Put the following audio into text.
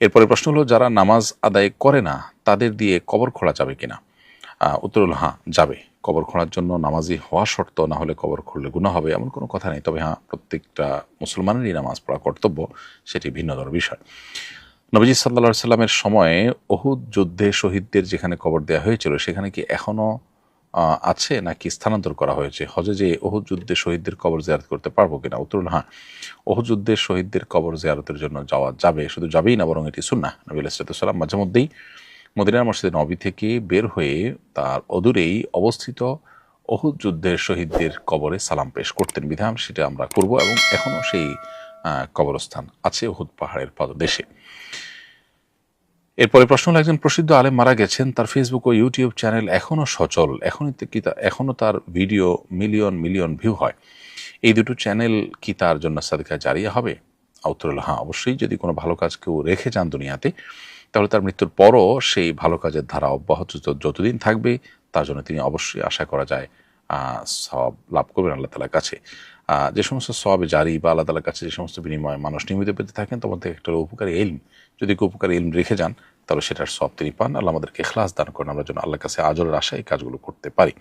এরপরে প্রশ্ন হলো, যারা নামাজ আদায় করে না তাদের দিয়ে কবর খোঁড়া যাবে কিনা? উত্তর হলো হ্যাঁ, যাবে। কবর খোঁড়ার জন্য নামাজি হওয়া শর্ত, না হলে কবর খুঁড়লে গুনাহ হবে এমন কোনো কথা নেই। তবে হ্যাঁ, প্রত্যেকটা মুসলমানেরই নামাজ পড়া কর্তব্য, সেটি ভিন্নতর বিষয়। নবীজি সাল্লাল্লাহু আলাইহি সাল্লামের সময়ে উহুদ যুদ্ধে শহীদদের যেখানে কবর দেওয়া হয়েছিল সেখানে কি এখনো আছে নাকি স্থানান্তর করা হয়েছে? হজে যে উহুদ যুদ্ধে শহীদদের কবর জিয়ারত করতে পারবো কিনা? উত্তর হলো হ্যাঁ, উহুদ যুদ্ধের শহীদদের কবর জিয়ারতের জন্য যাওয়া যাবে। শুধু যাবেই না, বরং এটি সুন্নাহ। নবী আলাইহিস সালাম মাঝে মধ্যেই মদিনার মসজিদে নবী থেকে বের হয়ে তার অদূরেই অবস্থিত উহুদ যুদ্ধের শহীদদের কবরে সালাম পেশ করতেন। বিধান সেটা আমরা করব, এবং এখনও সেই কবরস্থান আছে উহুদ পাহাড়ের পাদদেশে। এরপরে প্রশ্ন হলো, একজন প্রসিদ্ধ আলেম মারা গেছেন, তার ফেসবুক ও ইউটিউব চ্যানেল এখনও সচল, এখনও তার ভিডিও মিলিয়ন মিলিয়ন ভিউ হয়, এই দুটো চ্যানেল কি তার জন্য সাদকা জারিয়া হবে? উত্তর হলো হ্যাঁ, অবশ্যই। যদি কোনো ভালো কাজ কেউ রেখে যান দুনিয়াতে, তাহলে তার মৃত্যুর পরও সেই ভালো কাজের ধারা অব্যাহত যতদিন থাকবে, তার জন্য তিনি অবশ্যই আশা করা যায় সওয়াব লাভ করবেন আল্লাহ তাআলার কাছে। যে সমস্ত সওয়াবে জারি বা আল্লাহ তাআলার কাছে যে সমস্ত বিনিময়ে মানুষ নিয়মিত পেতে থাকেন, তোমার থেকে একটা উপকারী ইলম, যদি কেউ উপকারী ইলম রেখে যান, তাহলে সেটার সওয়াব তিনি পান। আল্লাহ আমাদেরকে ইখলাস দান করেন, আমরা যেন আল্লাহর কাছে আজরের আশায় এই কাজগুলো করতে পারি।